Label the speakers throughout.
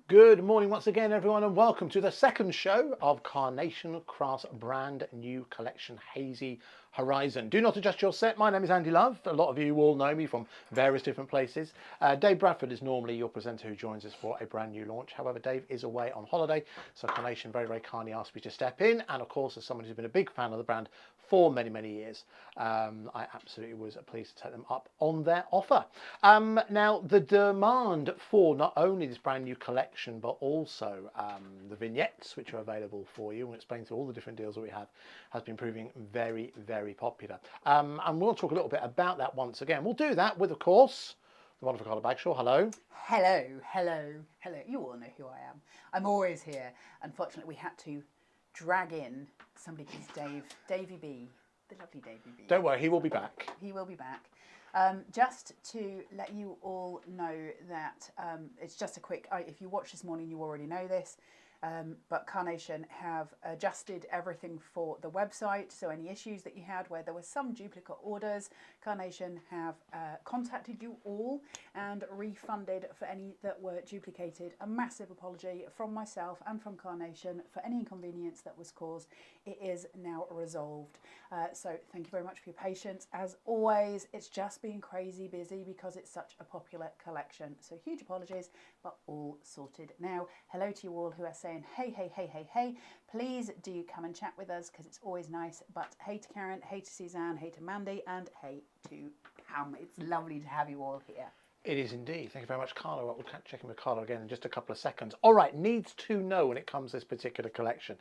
Speaker 1: Good morning once again, everyone, and welcome to the second show of Carnation Craft's brand new collection, Hazy Horizon. Do not adjust your set. My name is Andy Love. A lot of you will know me from various different places. Dave Bradford is normally your presenter who joins us for a brand new launch. However, Dave is away on holiday, so Carnation very, very kindly asked me to step in. And of course, as someone who's been a big fan of the brand for many, many years, I absolutely was pleased to take them up on their offer. Now, the demand for not only this brand new collection, but also the vignettes, which are available for you and explain through all the different deals that we have, has been proving very, very popular. And we'll talk a little bit about that once again. We'll do that with, of course, the wonderful Carla Bagshaw. Hello.
Speaker 2: Hello, hello, hello. You all know who I am. I'm always here. Unfortunately, we had to drag in somebody called Davey B, the lovely Davey B.
Speaker 1: Don't worry, he will be back.
Speaker 2: He will be back. Just to let you all know that it's just a quick, if you watched this morning, you already know this, but Carnation have adjusted everything for the website. So any issues that you had where there were some duplicate orders, Carnation have contacted you all and refunded for any that were duplicated. A massive apology from myself and from Carnation for any inconvenience that was caused. It is now resolved. So thank you very much for your patience. As always, it's just been crazy busy because it's such a popular collection. So huge apologies, but all sorted now. Hello to you all who are saying, hey, hey, hey, hey, hey. Please do come and chat with us because it's always nice. But hey to Karen, hey to Suzanne, hey to Mandy, and hey to Pam. It's lovely to have you all here.
Speaker 1: It is indeed. Thank you very much, Carla. We'll check in with Carla again in just a couple of seconds. All right, needs to know when it comes to this particular collection.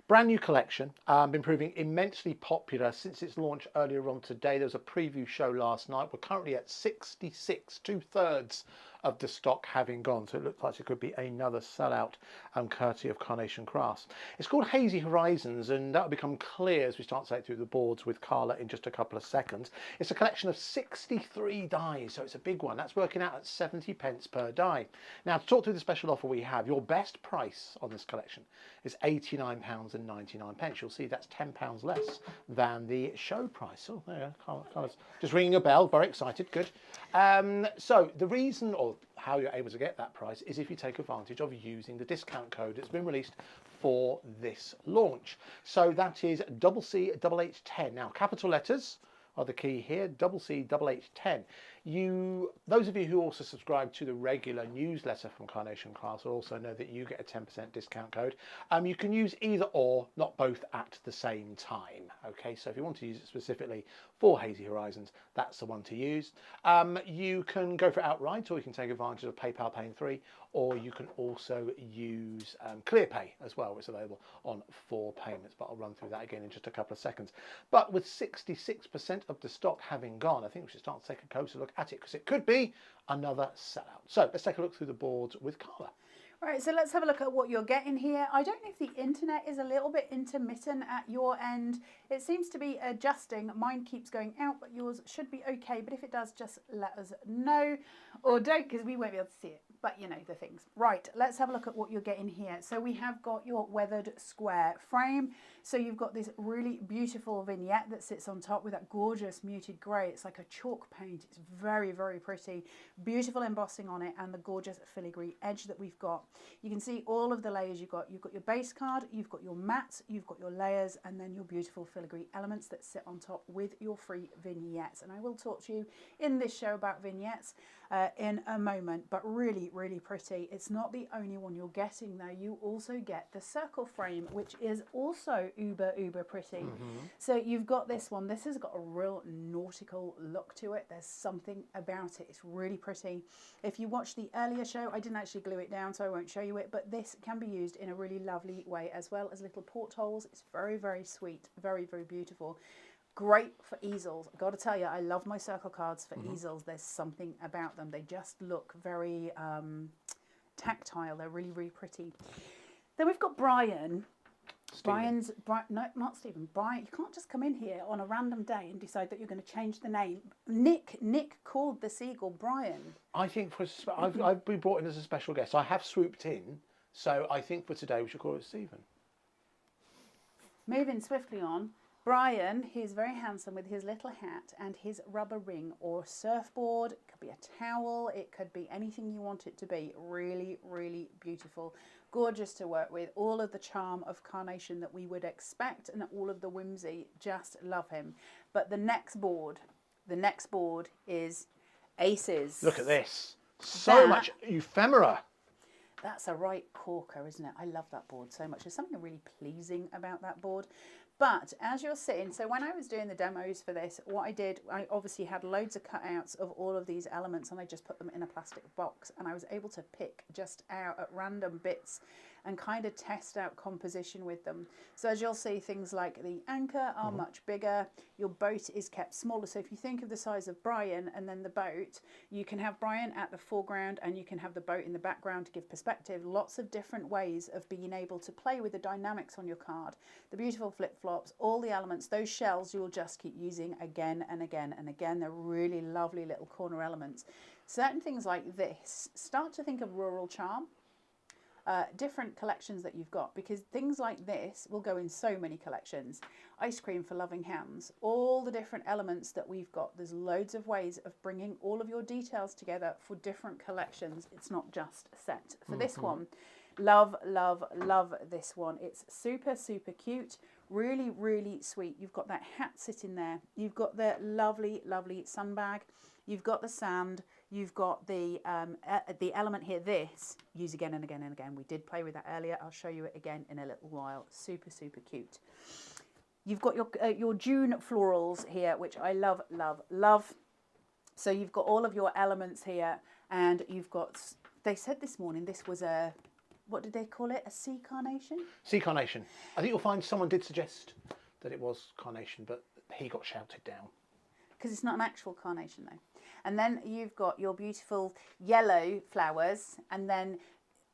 Speaker 1: Brand new collection, been proving immensely popular since its launch earlier on today. There was a preview show last night. We're currently at 66, 2/3 of the stock having gone. So it looks like it could be another sellout, courtesy of Carnation Crafts. It's called Hazy Horizons, and that will become clear as we start to take through the boards with Carla in just a couple of seconds. It's a collection of 63 dies, so it's a big one. That's working out at 70 pence per die. Now, to talk through the special offer we have, your best price on this collection is £89.99. You'll see that's £10 less than the show price. Oh, there you go. Carla's just ringing a bell. Very excited. Good. So the reason, or how you're able to get that price, is if you take advantage of using the discount code that's been released for this launch. So that is CCHH10. Now, capital letters are the key here, CCHH10. Those of you who also subscribe to the regular newsletter from Carnation Crafts will also know that you get a 10% discount code. You can use either or, not both at the same time. Okay, so if you want to use it specifically for Hazy Horizons, that's the one to use. You can go for it outright, or you can take advantage of PayPal Pay in 3, or you can also use ClearPay as well, which is available on 4 payments, but I'll run through that again in just a couple of seconds. But with 66% of the stock having gone, I think we should start to take a closer look at it, because it could be another sellout. So let's take a look through the boards with Carla.
Speaker 2: Right, so let's have a look at what you're getting here. I don't know if the internet is a little bit intermittent at your end. It seems to be adjusting. Mine keeps going out, but yours should be okay. But if it does, just let us know. Or don't, because we won't be able to see it. But you know the things. Right, let's have a look at what you're getting here. So we have got your weathered square frame. So you've got this really beautiful vignette that sits on top with that gorgeous muted grey. It's like a chalk paint. It's very, very pretty. Beautiful embossing on it and the gorgeous filigree edge that we've got. You can see all of the layers you've got. You've got your base card, you've got your mats, you've got your layers, and then your beautiful filigree elements that sit on top with your free vignettes. And I will talk to you in this show about vignettes in a moment, but really, really pretty. It's not the only one you're getting though. You also get the circle frame, which is also uber pretty. So you've got this one. This has got a real nautical look to it. There's something about it. It's really pretty. If you watched the earlier show, I didn't actually glue it down, so I won't show you it, but this can be used in a really lovely way, as well as little portholes. It's very, very sweet, very, very beautiful. Great for easels. I've got to tell you, I love my circle cards for easels. There's something about them. They just look very tactile. They're really, really pretty. Then we've got Brian.
Speaker 1: Stephen.
Speaker 2: No, not Stephen. Brian. You can't just come in here on a random day and decide that you're going to change the name. Nick called the seagull Brian.
Speaker 1: I think I've been brought in as a special guest. I have swooped in, so I think for today we should call it Stephen.
Speaker 2: Moving swiftly on. Brian, he's very handsome with his little hat and his rubber ring or surfboard. It could be a towel. It could be anything you want it to be. Really, really beautiful. Gorgeous to work with. All of the charm of Carnation that we would expect and all of the whimsy. Just love him. But the next board is Aces.
Speaker 1: Look at this. So much ephemera.
Speaker 2: That's a right corker, isn't it? I love that board so much. There's something really pleasing about that board. But as you're sitting, so when I was doing the demos for this, what I did, I obviously had loads of cutouts of all of these elements and I just put them in a plastic box and I was able to pick just out at random bits and kind of test out composition with them. So as you'll see, things like the anchor are much bigger, your boat is kept smaller. So if you think of the size of Brian and then the boat, you can have Brian at the foreground and you can have the boat in the background to give perspective. Lots of different ways of being able to play with the dynamics on your card. The beautiful flip-flops, all the elements, those shells you will just keep using again and again and again. They're really lovely little corner elements. Certain things like this, start to think of rural charm. Different collections that you've got, because things like this will go in so many collections. Ice cream for loving hands, all the different elements that we've got. There's loads of ways of bringing all of your details together for different collections. It's not just set. For this one, love, love, love this one. It's super, super cute. Really, really sweet. You've got that hat sitting there. You've got the lovely, lovely sun bag. You've got the sand. You've got the element here, this, use again and again and again. We did play with that earlier. I'll show you it again in a little while. Super, super cute. You've got your June florals here, which I love, love, love. So you've got all of your elements here and you've got, they said this morning this was a, what did they call it? A sea carnation?
Speaker 1: Sea carnation. I think you'll find someone did suggest that it was carnation, but he got shouted down.
Speaker 2: Because it's not an actual carnation though. And then you've got your beautiful yellow flowers and then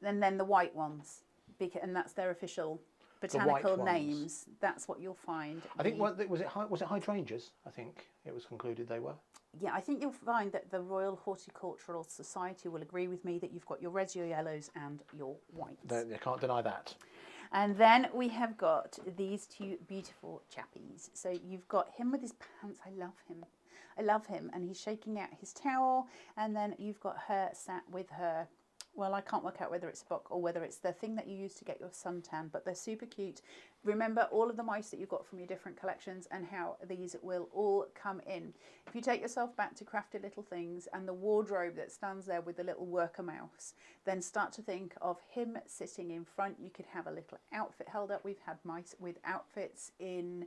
Speaker 2: the white ones. And that's their official botanical names. That's what you'll find.
Speaker 1: I think, was it hydrangeas? I think it was concluded they were.
Speaker 2: Yeah, I think you'll find that the Royal Horticultural Society will agree with me that you've got your reds, your yellows and your whites.
Speaker 1: You can't deny that.
Speaker 2: And then we have got these two beautiful chappies. So you've got him with his pants. I love him. I love him. And he's shaking out his towel. And then you've got her sat with her. Well, I can't work out whether it's a book or whether it's the thing that you use to get your suntan, but they're super cute. Remember all of the mice that you've got from your different collections and how these will all come in. If you take yourself back to Crafty Little Things and the wardrobe that stands there with the little worker mouse, then start to think of him sitting in front. You could have a little outfit held up. We've had mice with outfits in,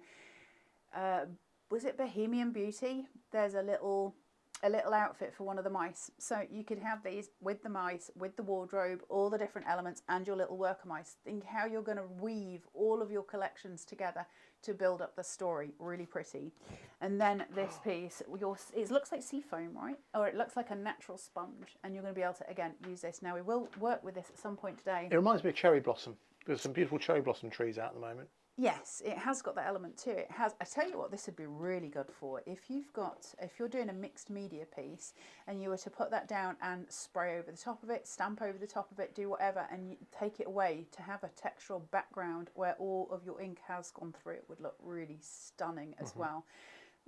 Speaker 2: was it Bohemian Beauty? There's a little outfit for one of the mice. So you could have these with the mice, with the wardrobe, all the different elements and your little worker mice. Think how you're going to weave all of your collections together to build up the story. Really pretty. And then this piece, it looks like sea foam, right? Or it looks like a natural sponge. And you're going to be able to, again, use this. Now we will work with this at some point today.
Speaker 1: It reminds me of cherry blossom. There's some beautiful cherry blossom trees out at the moment.
Speaker 2: Yes, it has got that element to it. It has. I tell you what, this would be really good for if you're doing a mixed media piece and you were to put that down and spray over the top of it, stamp over the top of it, do whatever, and you take it away to have a textural background where all of your ink has gone through. It would look really stunning as well.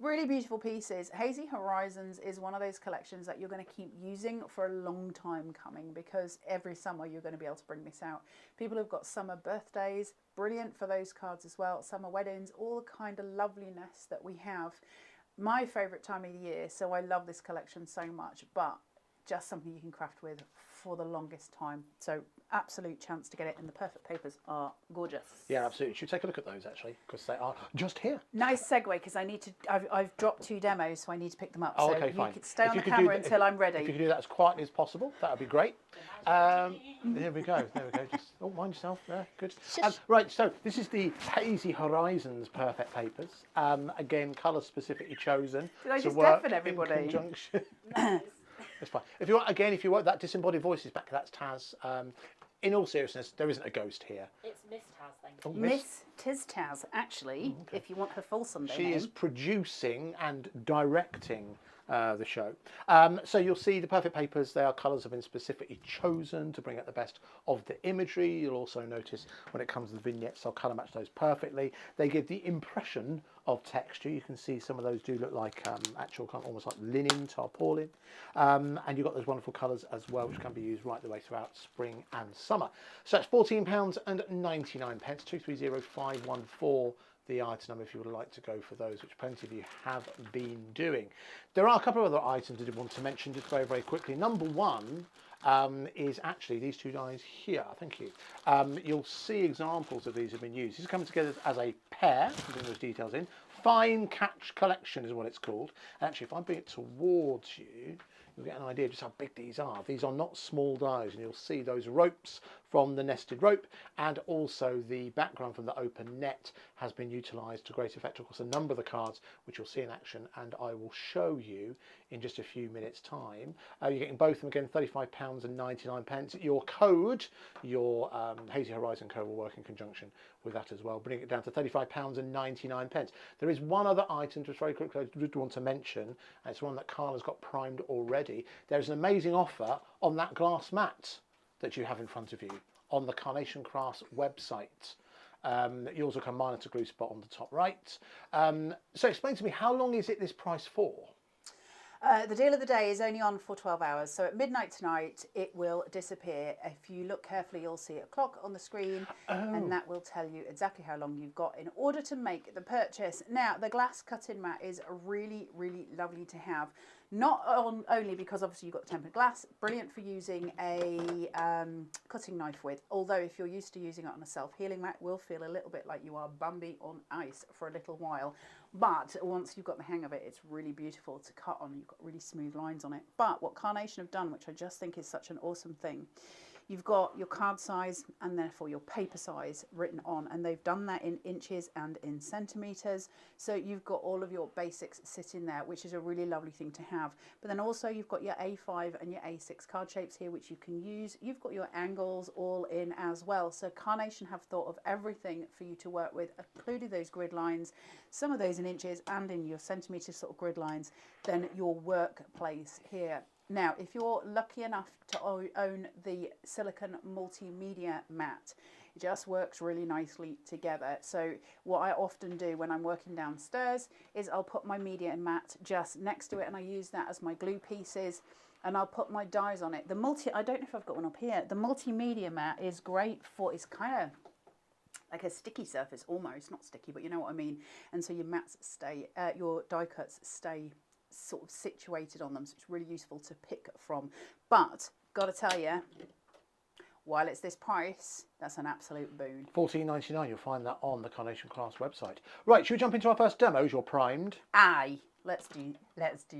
Speaker 2: Really beautiful pieces. Hazy Horizons is one of those collections that you're going to keep using for a long time coming because every summer you're going to be able to bring this out. People who've got summer birthdays, brilliant for those cards as well. Summer weddings, all the kind of loveliness that we have. My favourite time of the year, so I love this collection so much, but just something you can craft with for the longest time. So absolute chance to get it, and the perfect papers are gorgeous.
Speaker 1: Yeah, absolutely. Should we take a look at those actually, because they are just here.
Speaker 2: Nice segue, because I need to. I've dropped 2 demos, so I need to pick them up.
Speaker 1: Oh,
Speaker 2: so
Speaker 1: okay, fine.
Speaker 2: You could stay on the camera until I'm ready.
Speaker 1: If you could do that as quietly as possible, that would be great. There we go. There we go. Just mind yourself. There, good. Right. So this is the Hazy Horizons perfect papers. Again, colours specifically chosen.
Speaker 2: Did I
Speaker 1: to
Speaker 2: just
Speaker 1: work
Speaker 2: deafen everybody?
Speaker 1: in conjunction. That's fine. If you want that disembodied voices back, that's Taz. In all seriousness, there isn't a ghost here.
Speaker 3: It's Miss Taz, thank you.
Speaker 1: Oh,
Speaker 2: Miss Tiz Taz, actually, if you want her full Sunday
Speaker 1: She
Speaker 2: name.
Speaker 1: is producing and directing the show. So you'll see the perfect papers. Their colours have been specifically chosen to bring out the best of the imagery. You'll also notice when it comes to the vignettes, they'll colour match those perfectly. They give the impression of texture. You can see some of those do look like actual kind of almost like linen, tarpaulin. And you've got those wonderful colours as well, which can be used right the way throughout spring and summer. So it's £14.99, 230514. The item number if you would like to go for those, which plenty of you have been doing. There are a couple of other items I did want to mention just very, very quickly. Number one is actually these two guys here. Thank you. You'll see examples of these have been used. These are coming together as a pair. I'll bring those details in. Fine Catch Collection is what it's called. Actually, if I bring it towards you, you'll get an idea of just how big these are. These are not small dies, and you'll see those ropes from the nested rope, and also the background from the open net has been utilised to great effect. Of course, a number of the cards which you'll see in action, and I will show you in just a few minutes' time. You're getting both of them again, £35.99. Your code, your Hazy Horizon code, will work in conjunction with that as well, bringing it down to £35.99. There is one other item just very quickly I did want to mention, and it's one that Carla's got primed already. There's an amazing offer on that glass mat that you have in front of you on the Carnation Crafts website. You also can monitor glue spot on the top right. So explain to me, how long is it this price for?
Speaker 2: The deal of the day is only on for 12 hours. So at midnight tonight, it will disappear. If you look carefully, you'll see a clock on the screen, and that will tell you exactly how long you've got in order to make the purchase. Now, the glass cut-in mat is really, really lovely to have. Not only because obviously you've got the tempered glass, brilliant for using a cutting knife with. Although if you're used to using it on a self-healing mat, it will feel a little bit like you are Bambi on ice for a little while. But once you've got the hang of it, it's really beautiful to cut on. You've got really smooth lines on it. But what Carnation have done, which I just think is such an awesome thing, you've got your card size and therefore your paper size written on, and they've done that in inches and in centimetres. So you've got all of your basics sitting there, which is a really lovely thing to have. But then also you've got your A5 and your A6 card shapes here, which you can use. You've got your angles all in as well. So Carnation have thought of everything for you to work with, including those grid lines, some of those in inches and in your centimetre sort of grid lines, then your workplace here. Now, if you're lucky enough to own the silicone multimedia mat, it just works really nicely together. So what I often do when I'm working downstairs is I'll put my media mat just next to it, and I use that as my glue pieces, and I'll put my dies on it. I don't know if I've got one up here. The multimedia mat is great for, it's kind of like a sticky surface almost, not sticky, but you know what I mean. And so your mats stay, your die cuts stay sort of situated on them, so it's really useful to pick from. But gotta tell you, while it's this price, that's an absolute boon.
Speaker 1: £14.99. You'll find that on the Carnation Crafts website. Right, should we jump into our first demos? You're primed.
Speaker 2: Aye, let's do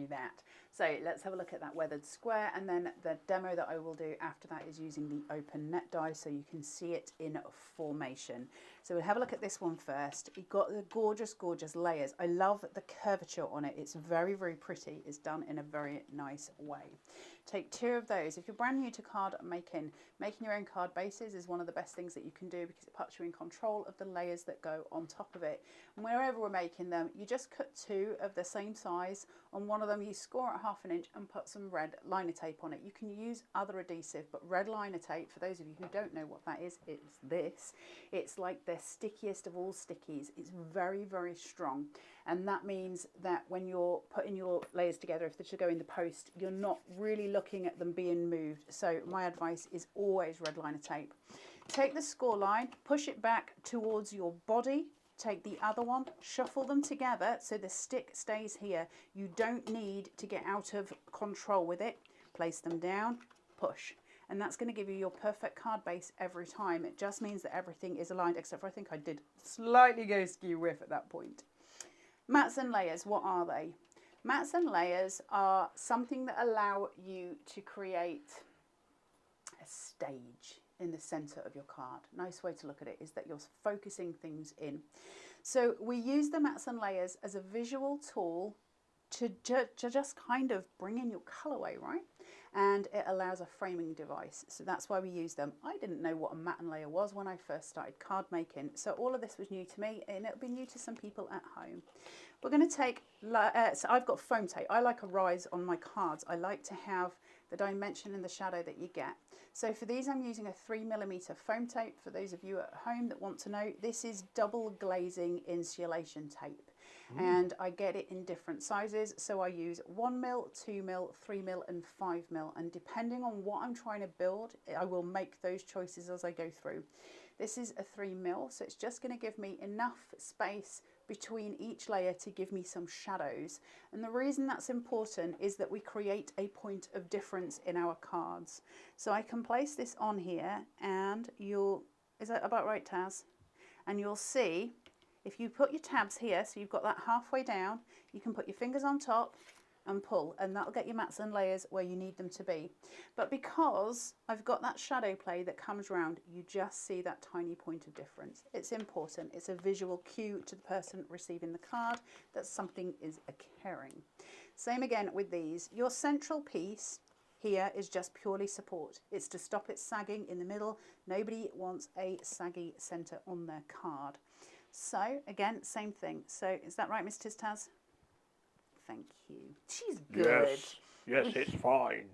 Speaker 2: that. So let's have a look at that weathered square, and then the demo that I will do after that is using the open net die so you can see it in formation. So we'll have a look at this one first. You've got the gorgeous, gorgeous layers. I love the curvature on it. It's very, very pretty. It's done in a very nice way. Take two of those. If you're brand new to card making your own card bases is one of the best things that you can do, because it puts you in control of the layers that go on top of it. And wherever we're making them, you just cut two of the same size. On one of them, you score at 1/2 inch and put some red liner tape on it. You can use other adhesive, but red liner tape, for those of you who don't know what that is, it's this. It's like the stickiest of all stickies. It's very, very strong. And that means that when you're putting your layers together, if they should go in the post, you're not really looking at them being moved. So my advice is always red liner tape. Take the score line, push it back towards your body. Take the other one, shuffle them together so the stick stays here. You don't need to get out of control with it. Place them down, push. And that's going to give you your perfect card base every time. It just means that everything is aligned, except for I think I did slightly go skew riff at that point. Mats and layers, what are they? Mats and layers are something that allow you to create a stage in the center of your card. Nice way to look at it is that you're focusing things in. So we use the mats and layers as a visual tool to just kind of bring in your colorway, right? And it allows a framing device. So that's why we use them. I didn't know what a mat and layer was when I first started card making. So all of this was new to me, and it'll be new to some people at home. We're going to take, so I've got foam tape. I like a rise on my cards. I like to have the dimension and the shadow that you get. So for these, I'm using a 3mm foam tape. For those of you at home that want to know, this is double glazing insulation tape. And I get it in different sizes. So I use 1mm, 2mm, 3mm and 5mm. And depending on what I'm trying to build, I will make those choices as I go through. This is a 3mm, so it's just going to give me enough space between each layer to give me some shadows. And the reason that's important is that we create a point of difference in our cards. So I can place this on here and is that about right, Taz? And you'll see, if you put your tabs here, so you've got that halfway down, you can put your fingers on top and pull, and that'll get your mats and layers where you need them to be. But because I've got that shadow play that comes round, you just see that tiny point of difference. It's important. It's a visual cue to the person receiving the card that something is occurring. Same again with these. Your central piece here is just purely support. It's to stop it sagging in the middle. Nobody wants a saggy centre on their card. So again, same thing. So is that right, Miss Taz? Thank you. She's good.
Speaker 1: Yes, it's fine.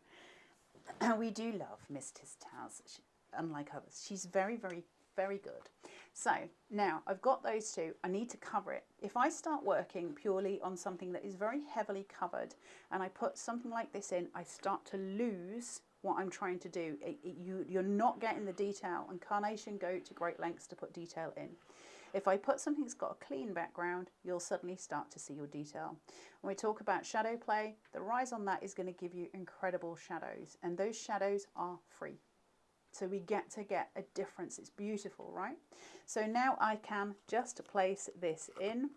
Speaker 2: We do love Miss Taz, unlike others. She's very, very, very good. So now I've got those two. I need to cover it. If I start working purely on something that is very heavily covered and I put something like this in, I start to lose what I'm trying to do. You're not getting the detail, and Carnation go to great lengths to put detail in. If I put something that's got a clean background, you'll suddenly start to see your detail. When we talk about shadow play, the rise on that is going to give you incredible shadows, and those shadows are free. So we get to get a difference. It's beautiful, right? So now I can just place this in.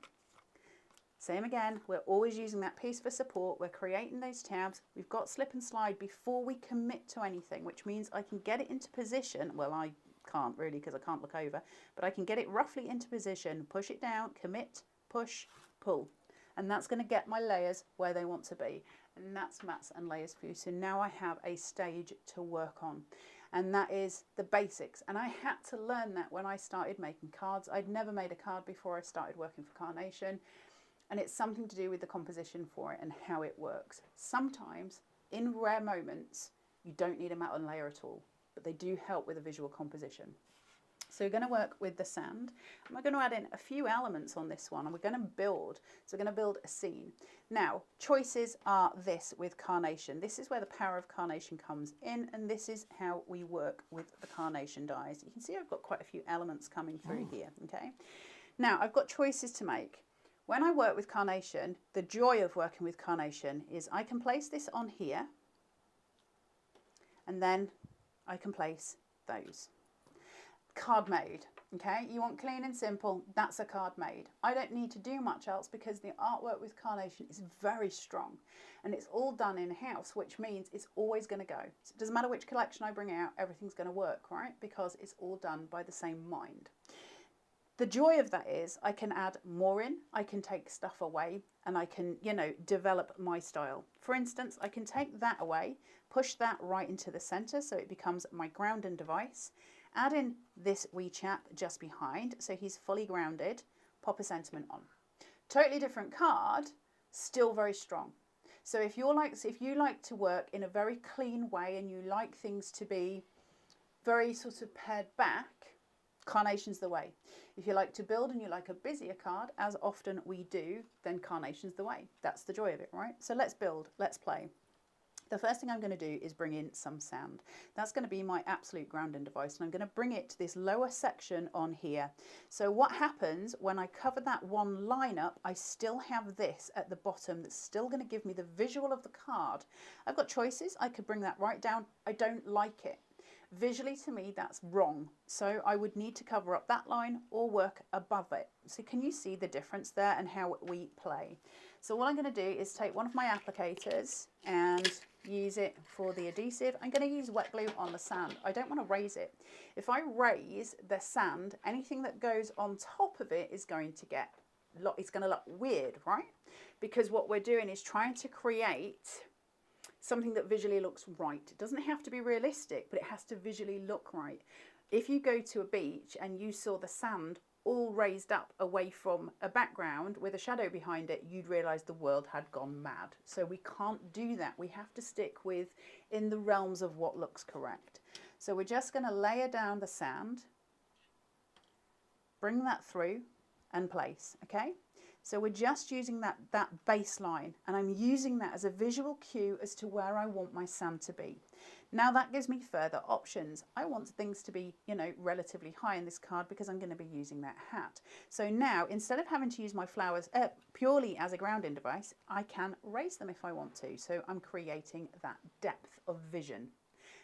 Speaker 2: Same again, we're always using that piece for support. We're creating those tabs. We've got slip and slide before we commit to anything, which means I can get it into position. Well, I can't really because I can't look over, but I can get it roughly into position, push it down, commit, push, pull. And that's going to get my layers where they want to be. And that's mats and layers for you. So now I have a stage to work on. And that is the basics. And I had to learn that when I started making cards. I'd never made a card before I started working for Carnation. And it's something to do with the composition for it and how it works. Sometimes, in rare moments, you don't need a mat and layer at all, but they do help with a visual composition. So we're going to work with the sand, and we're going to add in a few elements on this one, and we're going to build. So we're going to build a scene. Now, choices are this with Carnation. This is where the power of Carnation comes in, and this is how we work with the Carnation dies. You can see I've got quite a few elements coming through here, okay? Now, I've got choices to make. When I work with Carnation, the joy of working with Carnation is I can place this on here, and then I can place those. Card made, okay? You want clean and simple, that's a card made. I don't need to do much else because the artwork with Carnation is very strong, and it's all done in-house, which means it's always going to go. So it doesn't matter which collection I bring out, everything's going to work, right? Because it's all done by the same mind. The joy of that is I can add more in, I can take stuff away, and I can, develop my style. For instance, I can take that away, push that right into the center so it becomes my grounding device, add in this wee chap just behind so he's fully grounded, pop a sentiment on. Totally different card, still very strong. So if you like to work in a very clean way and you like things to be very sort of pared back, Carnation's the way. If you like to build and you like a busier card, as often we do, then Carnation's the way. That's the joy of it, right? So let's build, let's play. The first thing I'm going to do is bring in some sand. That's going to be my absolute grounding device, and I'm going to bring it to this lower section on here. So what happens when I cover that one line up, I still have this at the bottom that's still going to give me the visual of the card. I've got choices. I could bring that right down. I don't like it. Visually, to me, that's wrong. So I would need to cover up that line or work above it. So can you see the difference there and how we play? So what I'm going to do is take one of my applicators and use it for the adhesive. I'm going to use wet glue on the sand. I don't want to raise it. If I raise the sand, anything that goes on top of it is going to get it's going to look weird, right? Because what we're doing is trying to create something that visually looks right. It doesn't have to be realistic, but it has to visually look right. If you go to a beach and you saw the sand all raised up away from a background with a shadow behind it, you'd realize the world had gone mad. So we can't do that. We have to stick with in the realms of what looks correct. So we're just going to layer down the sand, bring that through and place, okay? So we're just using that baseline, and I'm using that as a visual cue as to where I want my sand to be. Now that gives me further options. I want things to be, you know, relatively high in this card because I'm going to be using that hat. So now, instead of having to use my flowers purely as a grounding device, I can raise them if I want to. So I'm creating that depth of vision.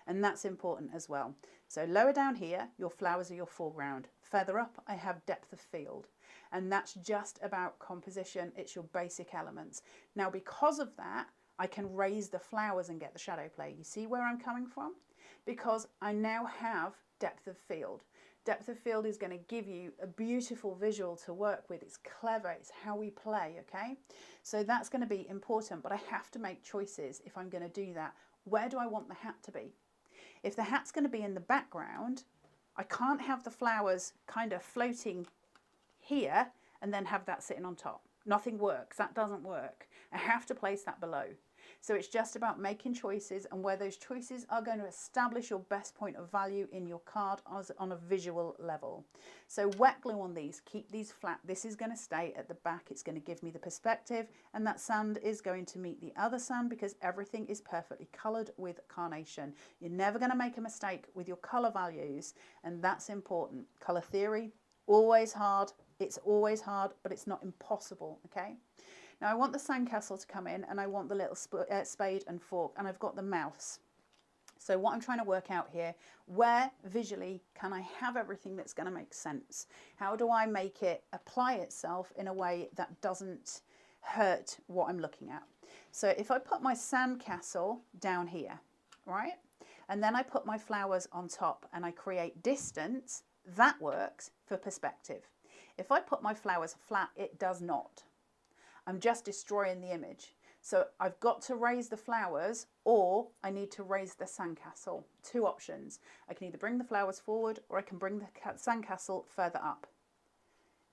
Speaker 2: And that's important as well. So lower down here, your flowers are your foreground. Further up, I have depth of field. And that's just about composition. It's your basic elements. Now, because of that, I can raise the flowers and get the shadow play. You see where I'm coming from? Because I now have depth of field. Depth of field is going to give you a beautiful visual to work with. It's clever. It's how we play, okay? So that's going to be important, but I have to make choices if I'm going to do that. Where do I want the hat to be? If the hat's going to be in the background, I can't have the flowers kind of floating here and then have that sitting on top. Nothing works. That doesn't work. I have to place that below. So it's just about making choices and where those choices are going to establish your best point of value in your card on a visual level. So wet glue on these, keep these flat. This is going to stay at the back. It's going to give me the perspective, and that sand is going to meet the other sand because everything is perfectly coloured with Carnation. You're never going to make a mistake with your colour values, and that's important. Colour theory, always hard. It's always hard, but it's not impossible, okay? Now I want the sandcastle to come in, and I want the little spade and fork, and I've got the mouse. So what I'm trying to work out here, where visually can I have everything that's going to make sense? How do I make it apply itself in a way that doesn't hurt what I'm looking at? So if I put my sandcastle down here, right, and then I put my flowers on top and I create distance, that works for perspective. If I put my flowers flat, it does not. I'm just destroying the image. So I've got to raise the flowers, or I need to raise the sandcastle. Two options. I can either bring the flowers forward, or I can bring the sandcastle further up.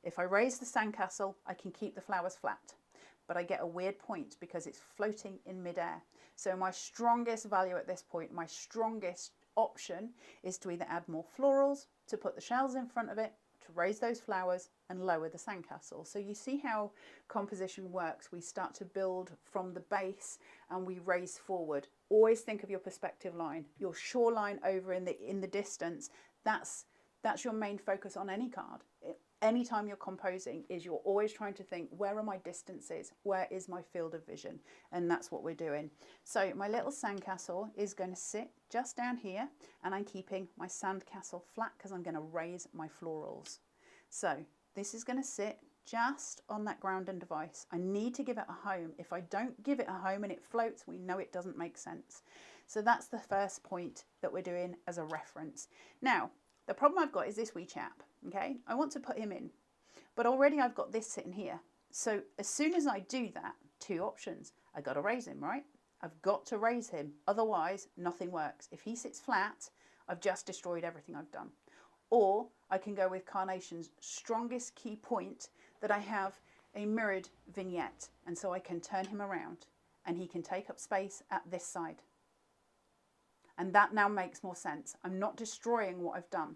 Speaker 2: If I raise the sandcastle, I can keep the flowers flat, but I get a weird point because it's floating in midair. So my strongest value at this point, my strongest option is to either add more florals, to put the shells in front of it, to raise those flowers and lower the sandcastle. So you see how composition works. We start to build from the base and we raise forward. Always think of your perspective line, your shoreline over in the distance. That's your main focus on any card. Anytime you're composing, is you're always trying to think, where are my distances? Where is my field of vision? And that's what we're doing. So my little sandcastle is going to sit just down here, and I'm keeping my sandcastle flat because I'm going to raise my florals. So this is going to sit just on that grounding device. I need to give it a home. If I don't give it a home and it floats, we know it doesn't make sense. So that's the first point that we're doing as a reference. Now, the problem I've got is this wee chap, okay? I want to put him in, but already I've got this sitting here. So as soon as I do that, two options. I got to raise him, right? I've got to raise him. Otherwise, nothing works. If he sits flat, I've just destroyed everything I've done. Or I can go with Carnation's strongest key point, that I have a mirrored vignette. And so I can turn him around and he can take up space at this side. And that now makes more sense. I'm not destroying what I've done.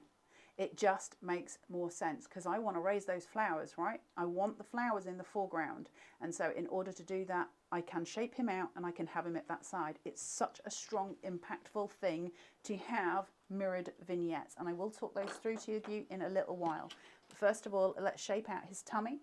Speaker 2: It just makes more sense because I want to raise those flowers, right? I want the flowers in the foreground. And so in order to do that, I can shape him out and I can have him at that side. It's such a strong, impactful thing to have mirrored vignettes. And I will talk those through to you in a little while. First of all, let's shape out his tummy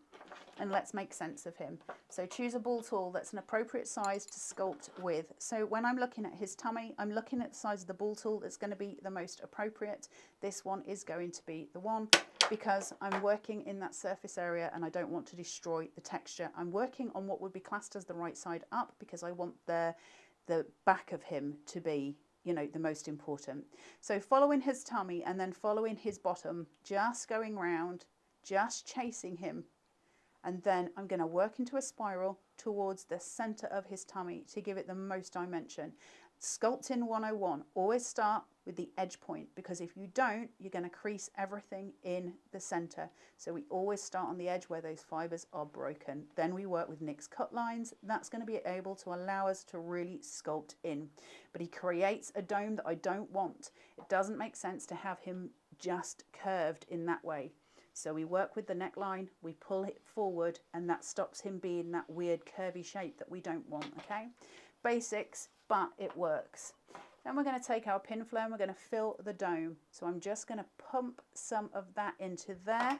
Speaker 2: and let's make sense of him. So choose a ball tool that's an appropriate size to sculpt with. So when I'm looking at his tummy, I'm looking at the size of the ball tool that's going to be the most appropriate. This one is going to be the one because I'm working in that surface area and I don't want to destroy the texture. I'm working on what would be classed as the right side up because I want the back of him to be, you know, the most important. So following his tummy and then following his bottom, just going round, just chasing him and then I'm going to work into a spiral towards the center of his tummy to give it the most dimension. Sculpting 101, always start with the edge point, because if you don't, you're going to crease everything in the center. So we always start on the edge where those fibers are broken. Then we work with Nick's cut lines. That's going to be able to allow us to really sculpt in. But he creates a dome that I don't want. It doesn't make sense to have him just curved in that way. So we work with the neckline, we pull it forward, and that stops him being that weird curvy shape that we don't want, okay? Basics, but it works. Then we're going to take our pin flare and we're going to fill the dome. So I'm just going to pump some of that into there,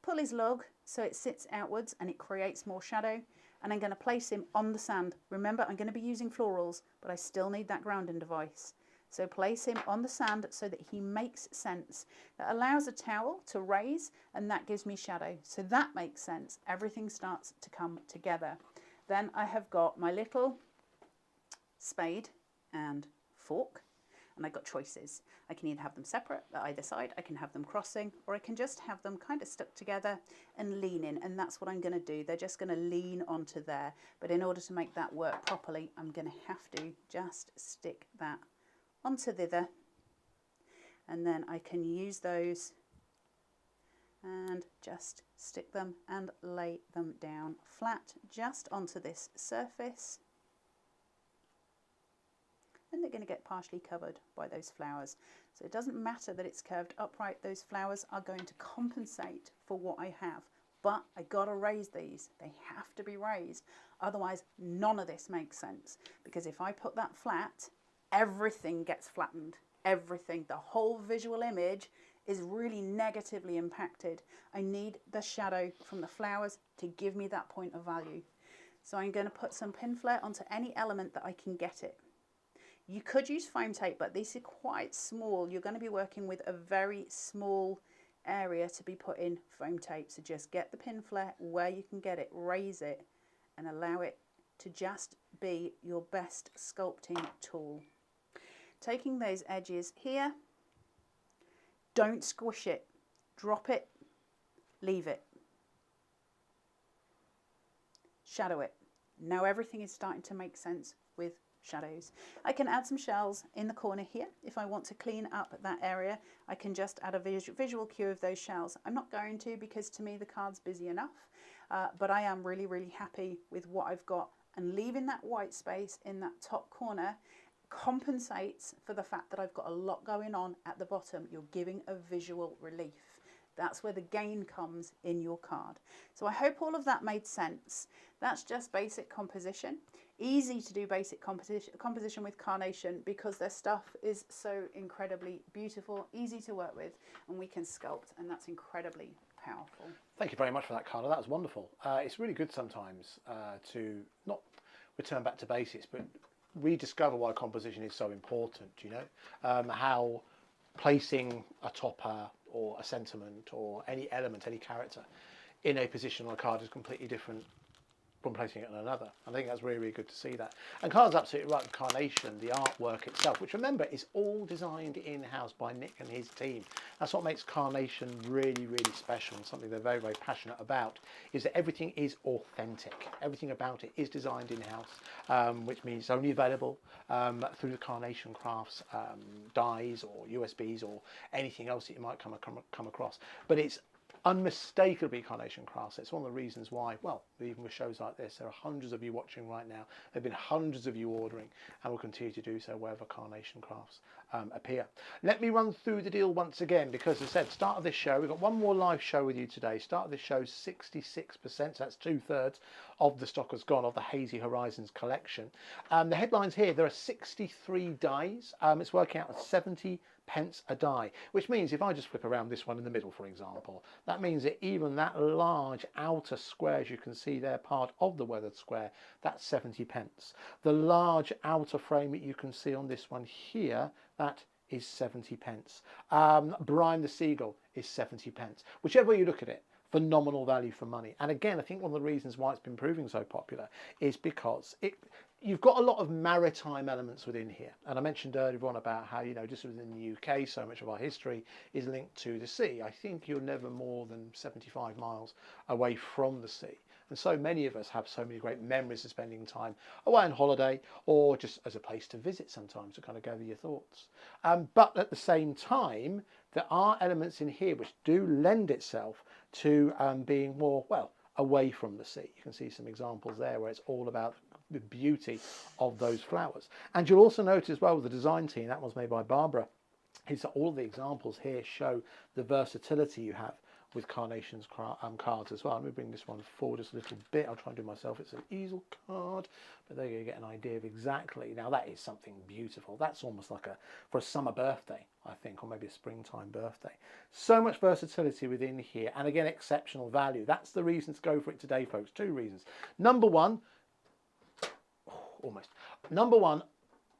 Speaker 2: pull his lug so it sits outwards and it creates more shadow, and I'm going to place him on the sand. Remember, I'm going to be using florals, but I still need that grounding device. So place him on the sand so that he makes sense. That allows a towel to raise, and that gives me shadow. So that makes sense. Everything starts to come together. Then I have got my little spade and fork, and I've got choices. I can either have them separate at either side, I can have them crossing, or I can just have them kind of stuck together and lean in, and that's what I'm going to do. They're just going to lean onto there. But in order to make that work properly, I'm going to have to just stick that onto thither, and then I can use those and just stick them and lay them down flat just onto this surface, and they're going to get partially covered by those flowers. So it doesn't matter that it's curved upright, those flowers are going to compensate for what I have. But I gotta raise these, they have to be raised, otherwise none of this makes sense, because if I put that flat, everything gets flattened. Everything, the whole visual image is really negatively impacted. I need the shadow from the flowers to give me that point of value. So I'm going to put some pin flare onto any element that I can get it. You could use foam tape, but these are quite small. You're going to be working with a very small area to be put in foam tape. So just get the pin flare where you can get it, raise it, and allow it to just be your best sculpting tool. Taking those edges here, don't squish it, drop it, leave it. Shadow it. Now everything is starting to make sense with shadows. I can add some shells in the corner here. If I want to clean up that area, I can just add a visual cue of those shells. I'm not going to, because to me the card's busy enough, but I am really, really happy with what I've got, and leaving that white space in that top corner compensates for the fact that I've got a lot going on at the bottom. You're giving a visual relief. That's where the gain comes in your card. So I hope all of that made sense. That's just basic composition. Easy to do basic composition with Carnation, because their stuff is so incredibly beautiful, easy to work with, and we can sculpt, and that's incredibly powerful.
Speaker 1: Thank you very much for that, Carla. That was wonderful. It's really good sometimes to not return back to basics, but rediscover why composition is so important, you know, how placing a topper or a sentiment or any element, any character in a position on a card is completely different from placing it on another. I think that's really, really good to see that. And Carla's absolutely right with Carnation, the artwork itself, which remember is all designed in-house by Nick and his team. That's what makes Carnation really, really special, and something they're very, very passionate about, is that everything is authentic. Everything about it is designed in-house, which means it's only available through the Carnation Crafts dies or USBs or anything else that you might come across. But it's unmistakably Carnation Crafts. It's one of the reasons why, well, even with shows like this, there are hundreds of you watching right now. There have been hundreds of you ordering, and will continue to do so wherever Carnation Crafts appear. Let me run through the deal once again, because as I said, start of this show, we've got one more live show with you today. Start of this show, 66%, so that's 2/3 of the stock has gone of the Hazy Horizons collection. The headlines here, there are 63 dies. It's working out at 70 pence a die, which means if I just flip around this one in the middle, for example, that means that even that large outer square, as you can see there, part of the weathered square, that's 70 pence. The large outer frame that you can see on this one here, that is 70 pence. Brian the Seagull is 70 pence. Whichever way you look at it, phenomenal value for money. And again, I think one of the reasons why it's been proving so popular is because you've got a lot of maritime elements within here. And I mentioned earlier on about how, you know, just within the UK, so much of our history is linked to the sea. I think you're never more than 75 miles away from the sea. And so many of us have so many great memories of spending time away on holiday or just as a place to visit sometimes to kind of gather your thoughts. But at the same time, there are elements in here which do lend itself to being more, well, away from the sea. You can see some examples there where it's all about the beauty of those flowers. And you'll also notice as well the design team, that was made by Barbara, is that all the examples here show the versatility you have with Carnation's cards as well. Let me bring this one forward just a little bit. I'll try and do it myself. It's an easel card, but there you get an idea of exactly. Now that is something beautiful. That's almost like for a summer birthday, I think, or maybe a springtime birthday. So much versatility within here, and again, exceptional value. That's the reason to go for it today, folks. Two reasons. Number one, almost. Number one,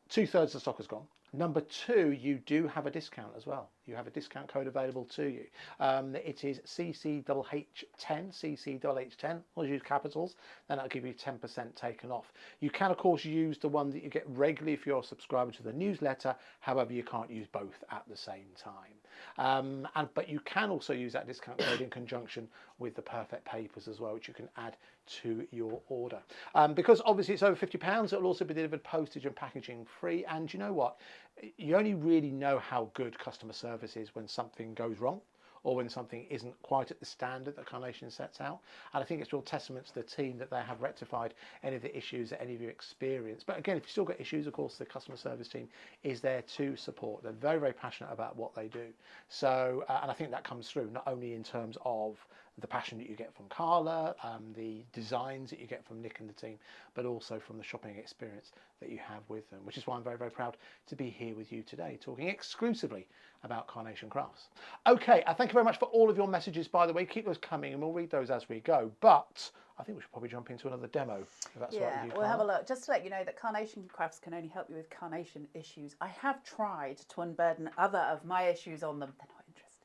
Speaker 1: 2/3 of the stock has gone. Number two, you do have a discount as well. You have a discount code available to you. It is CCHH10, CCHH10. I'll use capitals, then that'll give you 10% taken off. You can, of course, use the one that you get regularly if you're a subscriber to the newsletter. However, you can't use both at the same time. But you can also use that discount code in conjunction with the Perfect Papers as well, which you can add to your order. Because obviously it's over £50, it will also be delivered postage and packaging free. And you know what? You only really know how good customer service is when something goes wrong or when something isn't quite at the standard that Carnation sets out. And I think it's real testament to the team that they have rectified any of the issues that any of you experience. But again, if you still get issues, of course, the customer service team is there to support. They're very, very passionate about what they do. So, and I think that comes through not only in terms of the passion that you get from Carla, the designs that you get from Nick and the team, but also from the shopping experience that you have with them, which is why I'm very, very proud to be here with you today, talking exclusively about Carnation Crafts. Okay, thank you very much for all of your messages, by the way. Keep those coming and we'll read those as we go. But I think we should probably jump into another demo, if that's all right with you,
Speaker 2: we'll
Speaker 1: Carla.
Speaker 2: have a look. Just to let you know that Carnation Crafts can only help you with Carnation issues. I have tried to unburden other of my issues on them. They're not interested.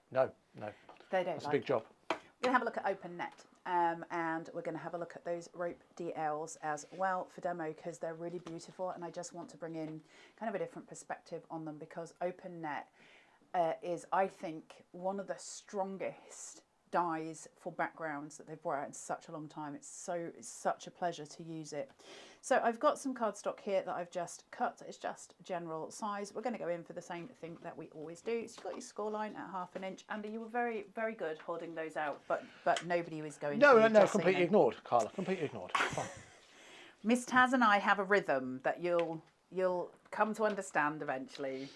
Speaker 1: No.
Speaker 2: They don't
Speaker 1: That's
Speaker 2: like
Speaker 1: a big job.
Speaker 2: We're going to have a look at OpenNet and we're going to have a look at those rope DLs as well for demo because they're really beautiful, and I just want to bring in kind of a different perspective on them because OpenNet is, I think, one of the strongest dies for backgrounds that they've brought out in such a long time. It's such a pleasure to use it. So I've got some cardstock here that I've just cut. It's just general size. We're going to go in for the same thing that we always do. So you've got your score line at 1/2 inch. Andy, you were very, very good holding those out, but nobody was going to.
Speaker 1: No, completely ignored, Carla. Completely ignored. Fine.
Speaker 2: Miss Taz and I have a rhythm that you'll come to understand eventually.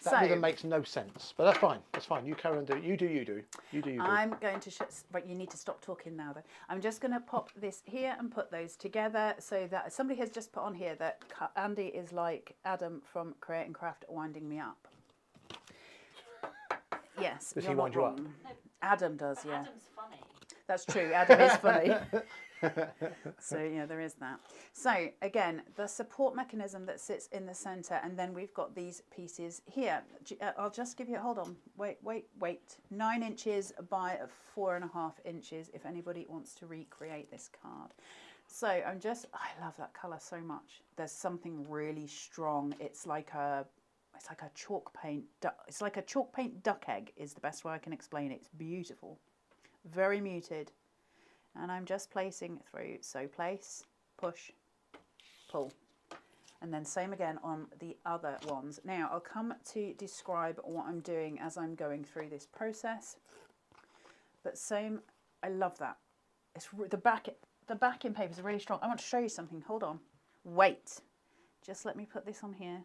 Speaker 1: That rhythm makes no sense, but that's fine. That's fine. You carry on doing. You do.
Speaker 2: I'm going to. But you need to stop talking now, though. I'm just going to pop this here and put those together so that somebody has just put on here that Andy is like Adam from Create and Craft winding me up. Yes,
Speaker 1: does
Speaker 2: you're
Speaker 1: he
Speaker 2: not
Speaker 1: wind you
Speaker 2: wrong.
Speaker 1: up?
Speaker 3: No,
Speaker 2: Adam does, yeah.
Speaker 3: Adam's funny.
Speaker 2: That's true. Adam is funny. So yeah, there is that. So again, the support mechanism that sits in the center, and then we've got these pieces here. I'll just give you, hold on, wait. 9 inches by 4.5 inches if anybody wants to recreate this card. So I love that color so much. There's something really strong. It's like a chalk paint. It's like a chalk paint duck egg is the best way I can explain it. It's beautiful, very muted. And I'm just placing through. So place, push, pull. And then same again on the other ones. Now I'll come to describe what I'm doing as I'm going through this process. But same, I love that. It's the backing paper is really strong. I want to show you something. Hold on. Wait. Just let me put this on here.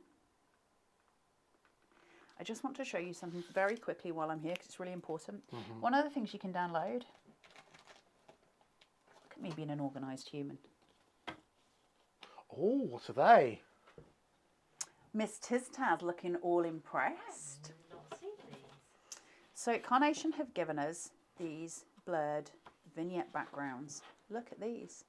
Speaker 2: I just want to show you something very quickly while I'm here because it's really important. One of the things you can download. Me being an organised human.
Speaker 1: Oh, what are they?
Speaker 2: Miss Tiztaz looking all impressed.
Speaker 3: I've not seen these.
Speaker 2: So Carnation have given us these blurred vignette backgrounds. Look at these.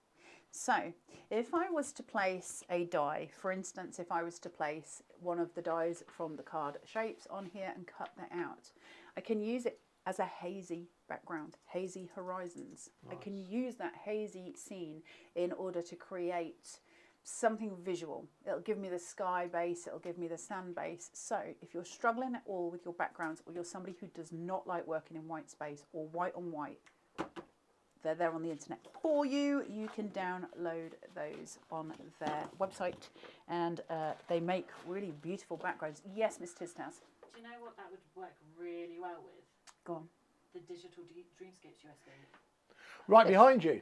Speaker 2: So if I was to place a die, for instance, if I was to place one of the dies from the card shapes on here and cut that out, I can use it as a hazy background, hazy horizons. Nice. I can use that hazy scene in order to create something visual. It'll give me the sky base, it'll give me the sand base. So if you're struggling at all with your backgrounds, or you're somebody who does not like working in white space or white on white, they're there on the internet for you. You can download those on their website, and they make really beautiful backgrounds. Yes, Miss Tistas.
Speaker 3: Do you know what that would work really well with?
Speaker 2: Go on.
Speaker 3: The digital Dreamscapes USB.
Speaker 1: Right behind you.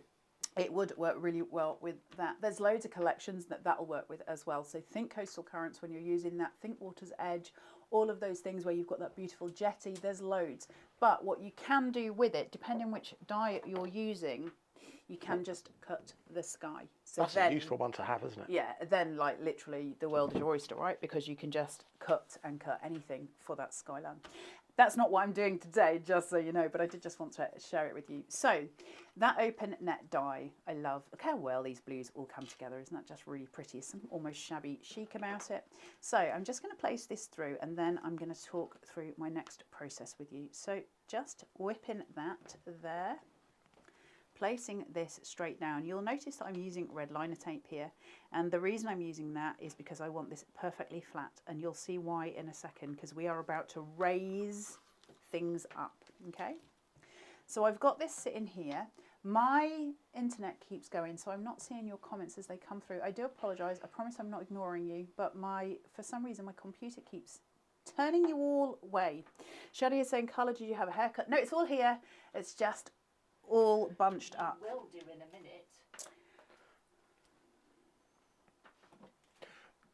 Speaker 2: It would work really well with that. There's loads of collections that'll work with as well. So think Coastal Currents when you're using that. Think Water's Edge. All of those things where you've got that beautiful jetty. There's loads. But what you can do with it, depending which dye you're using, you can just cut the sky. So
Speaker 1: That's
Speaker 2: then,
Speaker 1: a useful one to have, isn't it?
Speaker 2: yeah, then like literally the world is your oyster, right? Because you can just cut anything for that skyline. That's not what I'm doing today, just so you know, but I did just want to share it with you. So that open net dye, I love. Look how well these blues all come together. Isn't that just really pretty? Some almost shabby chic about it. So I'm just going to place this through, and then I'm going to talk through my next process with you. So just whipping that there, placing this straight down. You'll notice that I'm using red liner tape here, and the reason I'm using that is because I want this perfectly flat, and you'll see why in a second, because we are about to raise things up. Okay, so I've got this sitting here. My internet keeps going, so I'm not seeing your comments as they come through. I do apologize. I promise I'm not ignoring you, but for some reason my computer keeps turning you all away. Shadi is saying, Carla, did you have a haircut? No, it's all here. It's just all bunched up.
Speaker 3: Will do in a minute.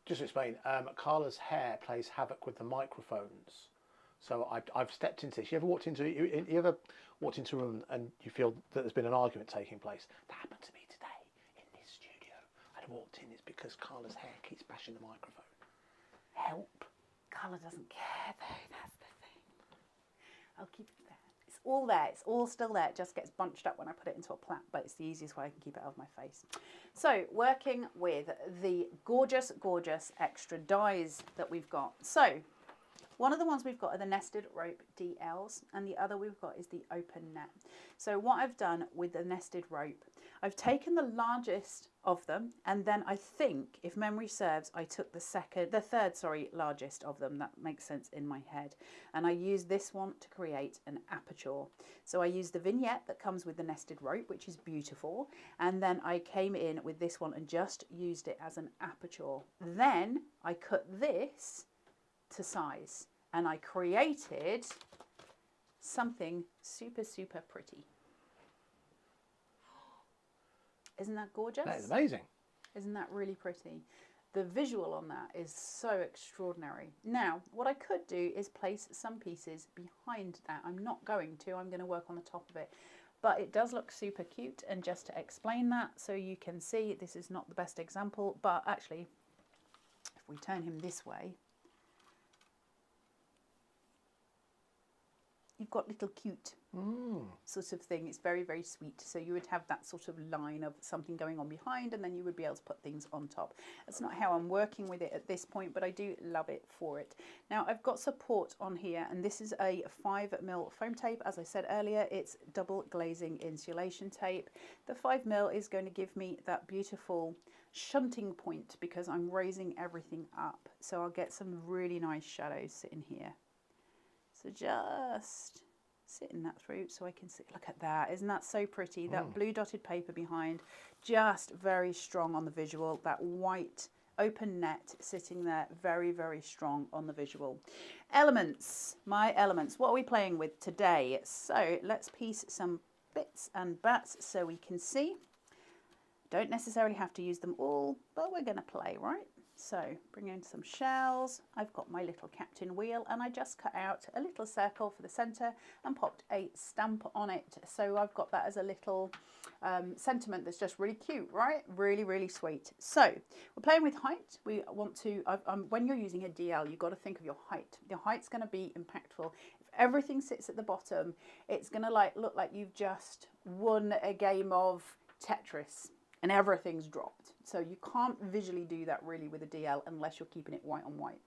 Speaker 1: Just to explain, Carla's hair plays havoc with the microphones. So I've stepped into this. You ever walked into a room and you feel that there's been an argument taking place? That happened to me today in this studio. I walked in. It's because Carla's hair keeps bashing the microphone. Help.
Speaker 2: Carla doesn't care though. That's the thing. I'll keep it there. It's all there. It's all still there. It just gets bunched up when I put it into a plait, but it's the easiest way I can keep it out of my face. So working with the gorgeous, gorgeous extra dyes that we've got. So one of the ones we've got are the nested rope DLs, and the other we've got is the open net. So what I've done with the nested rope, I've taken the largest of them, and then I think, if memory serves, I took the third largest of them. That makes sense in my head. And I used this one to create an aperture. So I used the vignette that comes with the nested rope, which is beautiful. And then I came in with this one and just used it as an aperture. Then I cut this to size, and I created something super, super pretty. Isn't that gorgeous?
Speaker 1: That is amazing.
Speaker 2: Isn't that really pretty? The visual on that is so extraordinary. Now, what I could do is place some pieces behind that. I'm not going to. I'm going to work on the top of it. But it does look super cute. And just to explain that, so you can see, this is not the best example, but actually, if we turn him this way, you've got little cute sort of thing. It's very, very sweet. So you would have that sort of line of something going on behind, and then you would be able to put things on top. That's not how I'm working with it at this point, but I do love it for it. Now I've got support on here, and this is a 5mm foam tape. As I said earlier, it's double glazing insulation tape. The 5mm is going to give me that beautiful shunting point because I'm raising everything up. So I'll get some really nice shadows sitting here. So just sitting that through so I can see. Look at that. Isn't that so pretty? That blue dotted paper behind, just very strong on the visual. That white open net sitting there, very, very strong on the visual. Elements, my elements. What are we playing with today? So let's piece some bits and bats so we can see. Don't necessarily have to use them all, but we're going to play, right? So bring in some shells. I've got my little captain wheel, and I just cut out a little circle for the center and popped a stamp on it. So I've got that as a little sentiment that's just really cute, right? Really, really sweet. So we're playing with height. We want to, when you're using a DL, you've got to think of your height. Your height's going to be impactful. If everything sits at the bottom, it's going to look like you've just won a game of Tetris and everything's dropped. So you can't visually do that really with a DL unless you're keeping it white on white.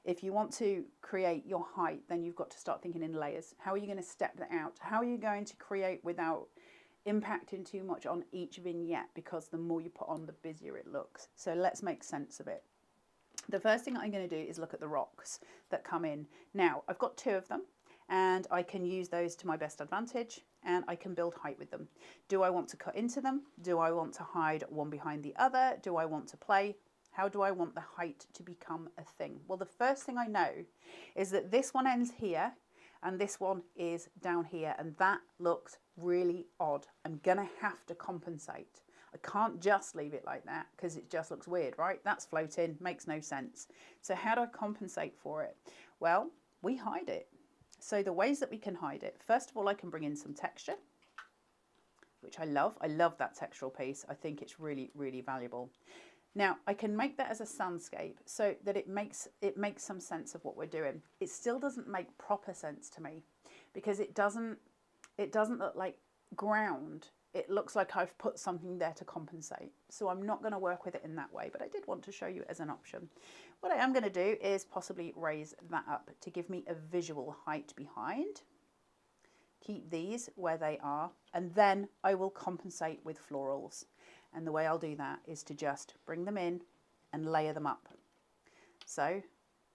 Speaker 2: If you want to create your height, then you've got to start thinking in layers. How are you going to step that out? How are you going to create without impacting too much on each vignette, because the more you put on, the busier it looks. So let's make sense of it. The first thing I'm going to do is look at the rocks that come in. Now, I've got 2 of them, and I can use those to my best advantage, and I can build height with them. Do I want to cut into them? Do I want to hide one behind the other? Do I want to play? How do I want the height to become a thing? Well, the first thing I know is that this one ends here and this one is down here, and that looks really odd. I'm gonna have to compensate. I can't just leave it like that because it just looks weird, right? That's floating, makes no sense. So how do I compensate for it? Well, we hide it. So the ways that we can hide it, first of all, I can bring in some texture, which I love. I love that textural piece. I think it's really, really valuable. Now, I can make that as a sandscape so that it makes some sense of what we're doing. It still doesn't make proper sense to me because it doesn't look like ground. It looks like I've put something there to compensate. So I'm not going to work with it in that way, but I did want to show you as an option. What I am going to do is possibly raise that up to give me a visual height behind. Keep these where they are, and then I will compensate with florals. And the way I'll do that is to just bring them in and layer them up. So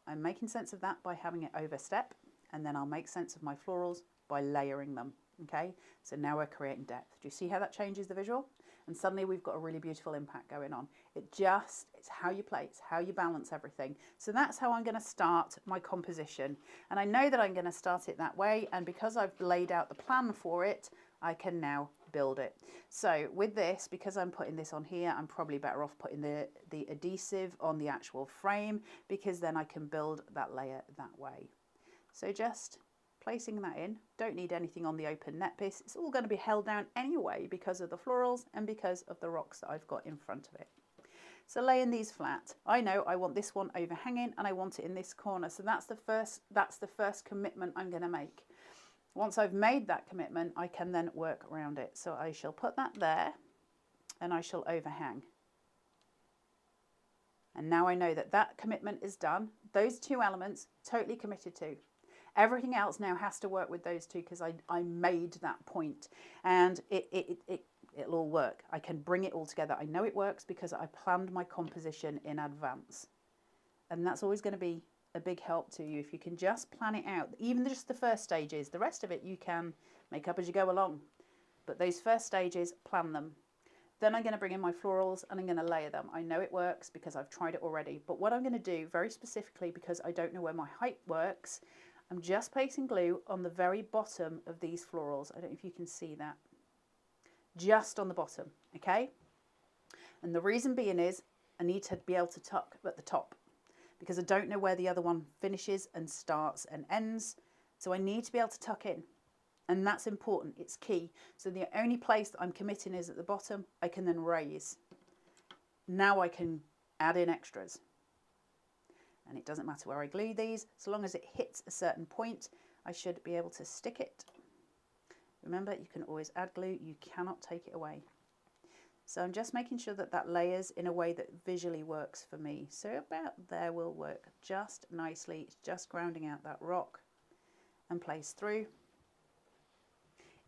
Speaker 2: I'm making sense of that by having it overstep, and then I'll make sense of my florals by layering them. Okay, so now we're creating depth. Do you see how that changes the visual? And suddenly we've got a really beautiful impact going on. It's how you play, it's how you balance everything. So that's how I'm going to start my composition. And I know that I'm going to start it that way, and because I've laid out the plan for it, I can now build it. So with this, because I'm putting this on here, I'm probably better off putting the adhesive on the actual frame, because then I can build that layer that way. So just placing that in. Don't need anything on the open net piece. It's all going to be held down anyway because of the florals and because of the rocks that I've got in front of it. So laying these flat, I know I want this one overhanging and I want it in this corner. So that's the first commitment I'm going to make. Once I've made that commitment, I can then work around it. So I shall put that there and I shall overhang. And now I know that that commitment is done. Those 2 elements, totally committed to. Everything else now has to work with those 2 because I made that point, and it'll all work. I can bring it all together. I know it works because I planned my composition in advance. And that's always going to be a big help to you if you can just plan it out. Even just the first stages, the rest of it you can make up as you go along. But those first stages, plan them. Then I'm going to bring in my florals and I'm going to layer them. I know it works because I've tried it already. But what I'm going to do very specifically, because I don't know where my height works, I'm just placing glue on the very bottom of these florals. I don't know if you can see that. Just on the bottom, okay? And the reason being is I need to be able to tuck at the top because I don't know where the other one finishes and starts and ends. So I need to be able to tuck in. And that's important, it's key. So the only place that I'm committing is at the bottom. I can then raise. Now I can add in extras. And it doesn't matter where I glue these, so long as it hits a certain point, I should be able to stick it. Remember, you can always add glue, you cannot take it away. So I'm just making sure that that layers in a way that visually works for me. So about there will work just nicely. It's just grounding out that rock and place through.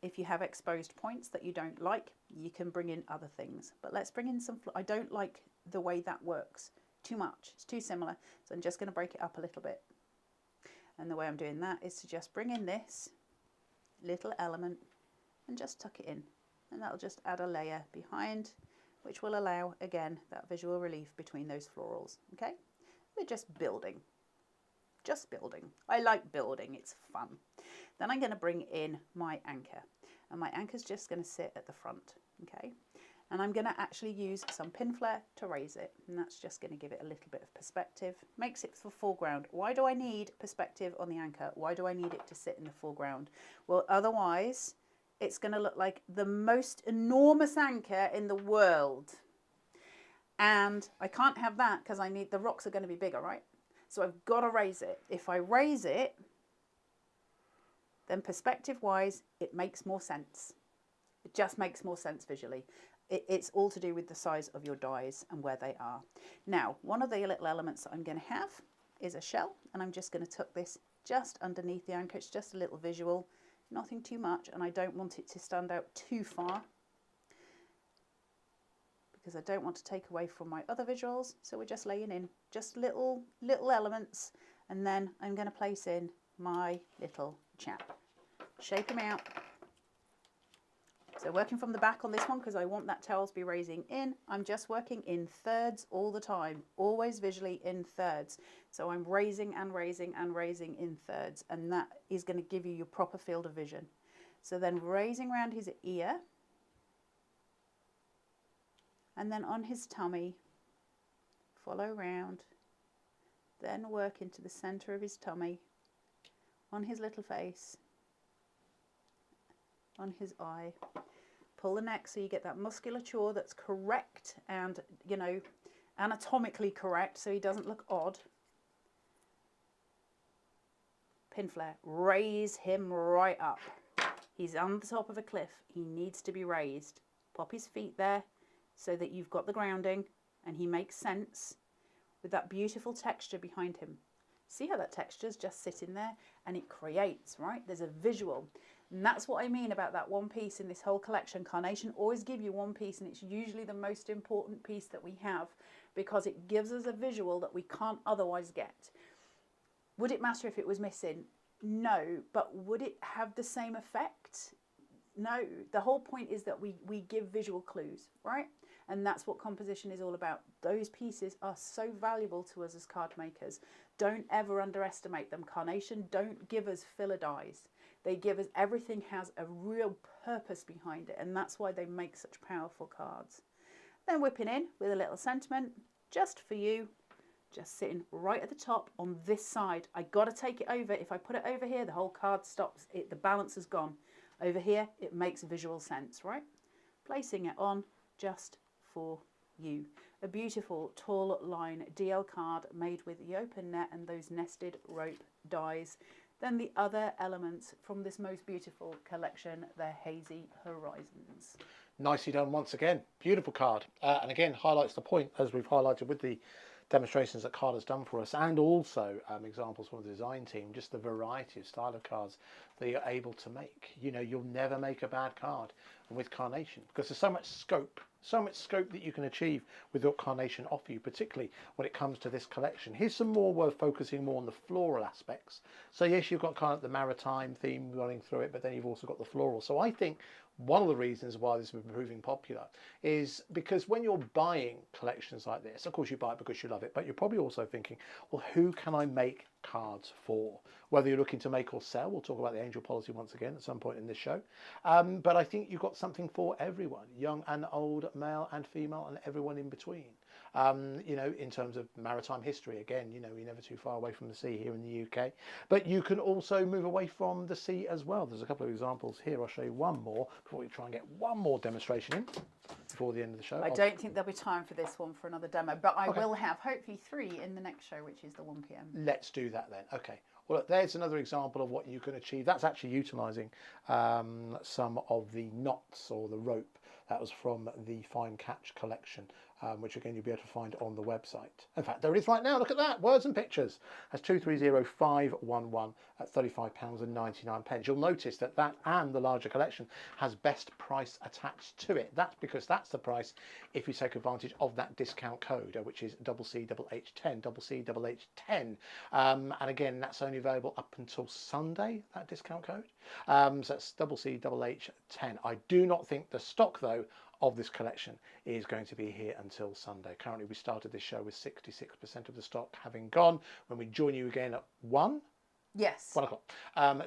Speaker 2: If you have exposed points that you don't like, you can bring in other things. But let's bring in some, I don't like the way that works too much. It's too similar. So I'm just going to break it up a little bit. And the way I'm doing that is to just bring in this little element and just tuck it in. And that'll just add a layer behind, which will allow, again, that visual relief between those florals. Okay? We're just building. Just building. I like building. It's fun. Then I'm going to bring in my anchor. And my anchor's just going to sit at the front. Okay? And I'm going to actually use some pin flare to raise it. And that's just going to give it a little bit of perspective. Makes it for foreground. Why do I need perspective on the anchor? Why do I need it to sit in the foreground? Well, otherwise, it's going to look like the most enormous anchor in the world. And I can't have that because the rocks are going to be bigger, right? So I've got to raise it. If I raise it, then perspective-wise, it makes more sense. It just makes more sense visually. It's all to do with the size of your dies and where they are. Now, one of the little elements that I'm going to have is a shell, and I'm just going to tuck this just underneath the anchor. It's just a little visual. nothing too much, and I don't want it to stand out too far because I don't want to take away from my other visuals. So we're just laying in just little elements, and then I'm going to place in my little chap. Shape him out. So working from the back on this one, because I want that tail to be raising in, I'm just working in thirds all the time, always visually in thirds. So I'm raising and raising and raising in thirds, and that is going to give you your proper field of vision. So then raising around his ear, and then on his tummy, follow round, then work into the center of his tummy, on his little face, on his eye. Pull the neck so you get that musculature that's correct and, you know, anatomically correct, so he doesn't look odd. Pin flare, raise him right up. He's on the top of a cliff, he needs to be raised. Pop his feet there so that you've got the grounding and he makes sense with that beautiful texture behind him. See how that texture's just sitting there, and it creates, right? There's a visual. And that's what I mean about that one piece in this whole collection. Carnation always give you one piece, and it's usually the most important piece that we have because it gives us a visual that we can't otherwise get. Would it matter if it was missing? No, but would it have the same effect? No. The whole point is that we give visual clues, right? And that's what composition is all about. Those pieces are so valuable to us as card makers. Don't ever underestimate them. Carnation don't give us filler dies. They give us, everything has a real purpose behind it, and that's why they make such powerful cards. Then whipping in with a little sentiment, just for you, just sitting right at the top on this side. I got to take it over. If I put it over here, the whole card stops. The balance is gone. Over here, it makes visual sense, right? Placing it on just for you. A beautiful tall line DL card made with the open net and those nested rope dies. Then the other elements from this most beautiful collection, the Hazy Horizons.
Speaker 1: Nicely done once again. Beautiful card. And again, highlights the point, as we've highlighted with the demonstrations that Carla's done for us, and also examples from the design team, just the variety of style of cards that you're able to make. You know, you'll never make a bad card with Carnation because there's so much scope that you can achieve with what Carnation offer you, particularly when it comes to this collection. Here's some more worth focusing more on the floral aspects. So yes, you've got kind of the maritime theme running through it, but then you've also got the floral. So I think one of the reasons why this has been proving popular is because when you're buying collections like this, of course you buy it because you love it, but you're probably also thinking, well, who can I make cards for? Whether you're looking to make or sell, we'll talk about the angel policy once again at some point in this show. But I think you've got something for everyone, young and old, male and female, and everyone in between. You know, in terms of maritime history, again, you know, we're never too far away from the sea here in the UK, but you can also move away from the sea as well. There's a couple of examples here. I'll show you one more before we try and get one more demonstration in before the end of the show.
Speaker 2: I don't think there'll be time for this one for another demo, but I will have hopefully 3 in the next show, which is the 1 PM.
Speaker 1: Let's do that then. Okay. Well, look, there's another example of what you can achieve. That's actually utilising some of the knots or the rope that was from the Fine Catch collection, which again you'll be able to find on the website. In fact, there it is right now. Look at that. Words and pictures. That's 230511 at £35.99. You'll notice that that and the larger collection has best price attached to it. That's because that's the price if you take advantage of that discount code, which is CCHH10, CCHH10. And again, that's only available up until Sunday, that discount code. So that's CCHH10. I do not think the stock, though, of this collection is going to be here until Sunday. Currently, we started this show with 66% of the stock having gone. When we join you again at 1 o'clock,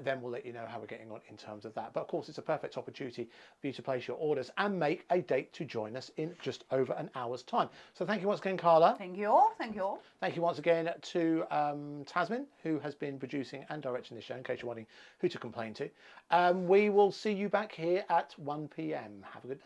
Speaker 1: then we'll let you know how we're getting on in terms of that. But of course, it's a perfect opportunity for you to place your orders and make a date to join us in just over an hour's time. So thank you once again, Carla.
Speaker 2: Thank you all. Thank you all.
Speaker 1: Thank you once again to Tasmin, who has been producing and directing this show, in case you're wondering who to complain to. We will see you back here at 1 PM. Have a good day.